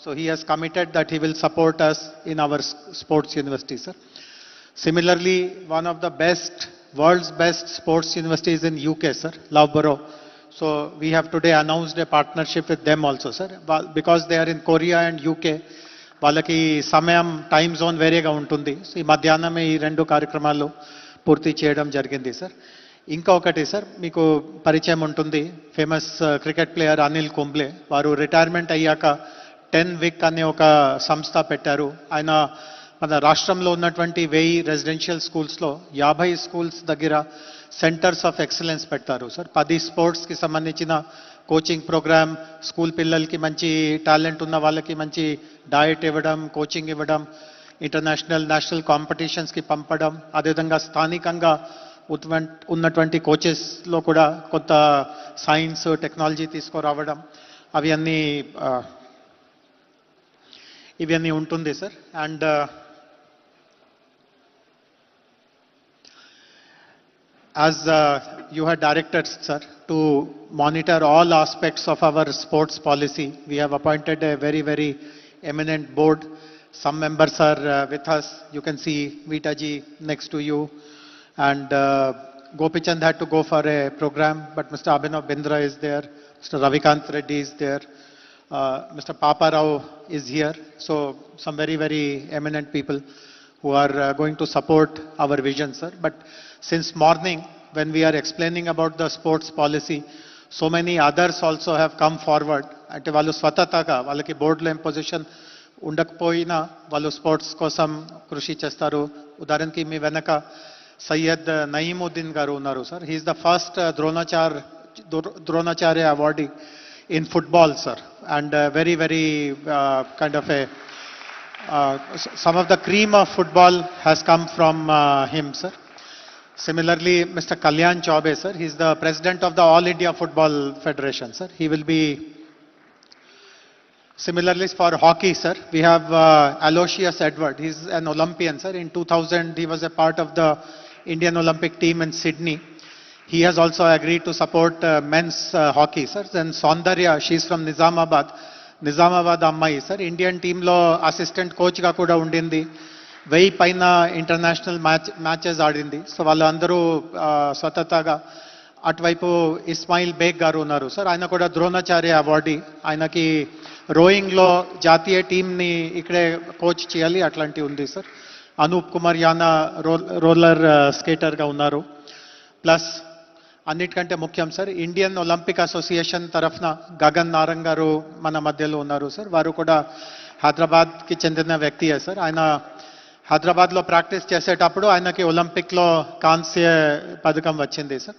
So he has committed that he will support us in our sports university, sir. Similarly, one of the world's best sports universities in UK, sir, Loughborough. So we have today announced a partnership with them also, sir. Because they are in Korea and UK, వాళ్ళకి సమయం time zone వేరేగా ఉంటుంది. So ఈ మధ్యాహ్నమే ఈ రెండు కార్యక్రమాలు పూర్తి చేయడం జరిగింది, సార్. ఇంకా ఒకటి సార్, మీకు పరిచయం ఉంటుంది, famous cricket player Anil Kumble. వారు రిటైర్మెంట్ అయ్యాక 10 విక్ అనే ఒక సంస్థ పెట్టారు. ఆయన మన రాష్ట్రంలో ఉన్నటువంటి 1000 రెసిడెన్షియల్ స్కూల్స్లో 50 స్కూల్స్ దగ్గర సెంటర్స్ ఆఫ్ ఎక్సలెన్స్ పెడతారు సార్. 10 స్పోర్ట్స్కి సంబంధించిన కోచింగ్ ప్రోగ్రామ్, స్కూల్ పిల్లలకి మంచి టాలెంట్ ఉన్న వాళ్ళకి మంచి డయట్ ఇవ్వడం, కోచింగ్ ఇవ్వడం, ఇంటర్నేషనల్ నేషనల్ కాంపిటీషన్స్కి పంపడం, అదేవిధంగా స్థానికంగా ఉన్నటువంటి కోచెస్లో కూడా కొంత సైన్స్ టెక్నాలజీ తీసుకురావడం, ఇవన్నీ ఉంటుంది sir. And as you had directed, sir, to monitor all aspects of our sports policy, we have appointed a very, very eminent board. Some members are with us. You can see Vita ji next to you. And Gopichand had to go for a program, but Mr. Abhinav Bindra is there. Mr. Ravikant Reddy is there. Mr. Papa Rao is here. So some very, very eminent people who are going to support our vision, sir. But since morning, when we are explaining about the sports policy, so many others also have come forward. అంటే వాళ్ళు స్వతహాగా వాళ్ళకి బోర్డులో ఏం position ఉండకపోయినా వాళ్ళు sports కోసం కృషి చేస్తారు. ఉదాహరణకి మీ వెనక సయ్యద్ నయీముద్దీన్ గారు ఉన్నారు sir. He is the first Dronacharya awardee in football, sir, and very, very kind of some of the cream of football has come from him, sir. Similarly, Mr. Kalyan Chaube, sir, he's the president of the All India Football Federation, sir. He will be. Similarly, for hockey, sir, we have Aloysius Edward. He's an Olympian, sir. In 2000, he was a part of the Indian Olympic team in Sydney. He has also agreed to support men's hockey, sir. And Saundarya, she's from Nizamabad అమ్మాయి sir. Indian టీంలో assistant కోచ్గా కూడా ఉండింది. 1000 పైన international matches ఆడింది. So వాళ్ళందరూ స్వతహాగా. అటువైపు ఇస్మాయిల్ బేగ్ గారు ఉన్నారు సార్. ఆయన కూడా ద్రోణాచార్య అవార్డీ. ఆయనకి రోయింగ్లో జాతీయ టీంని ఇక్కడే కోచ్ చేయాలి అట్లాంటివి ఉంది సార్. అనూప్ కుమార్ యానా రోలర్ స్కేటర్గా ఉన్నారు. ప్లస్ అన్నిటికంటే ముఖ్యం సార్, ఇండియన్ ఒలింపిక్ అసోసియేషన్ తరఫున గగన్ నారంగ్ గారు మన మధ్యలో ఉన్నారు సార్. వారు కూడా హైదరాబాద్కి చెందిన వ్యక్తియే సార్. ఆయన హైదరాబాద్లో ప్రాక్టీస్ చేసేటప్పుడు ఆయనకి ఒలింపిక్లో కాంస్య పథకం వచ్చింది సార్.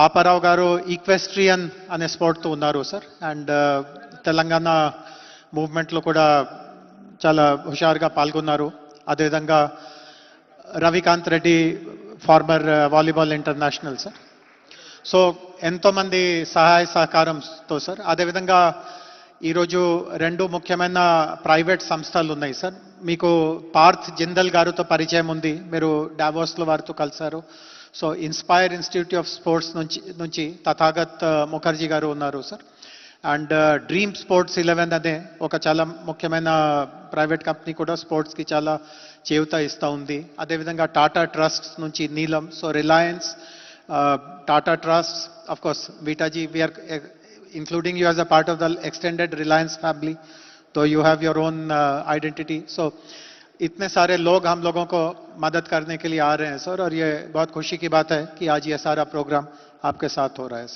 పాపారావు గారు ఈక్వెస్ట్రియన్ అనే స్పోర్ట్తో ఉన్నారు సార్. అండ్ తెలంగాణ మూవ్మెంట్లో కూడా చాలా హుషారుగా పాల్గొన్నారు. అదేవిధంగా Ravikanth Reddy former volleyball international sir. So ఎంతోమంది సహాయ సహకారంతో సార్. అదేవిధంగా ఈరోజు 2 ముఖ్యమైన ప్రైవేట్ సంస్థలు ఉన్నాయి సార్. మీకు పార్థ్ జిందల్ గారితో పరిచయం ఉంది, మీరు డావోస్లో వారితో కలిశారు. So inspire institute of sports నుంచి తథాగత్ ముఖర్జీ గారు ఉన్నారు సార్. అండ్ డ్రీమ్ స్పోర్ట్స్ 11 అనే ఒక చాలా ముఖ్యమైన ప్రైవేట్ కంపెనీ కూడా స్పోర్ట్స్కి చాలా చేయూత ఇస్తూ ఉంది. అదేవిధంగా టాటా ట్రస్ట్ నుంచి నీలం. So Reliance, Tata Trust, of course, Vita ji, we are including you as a part of the extended Reliance family, though you have your own identity. So, इतने सारे लोग हम लोगों को मदद करने के लिए आ रहे हैं सर, और ये बहुत खुशी की बात है कि आज ये सारा प्रोग्राम आपके साथ हो रहा है.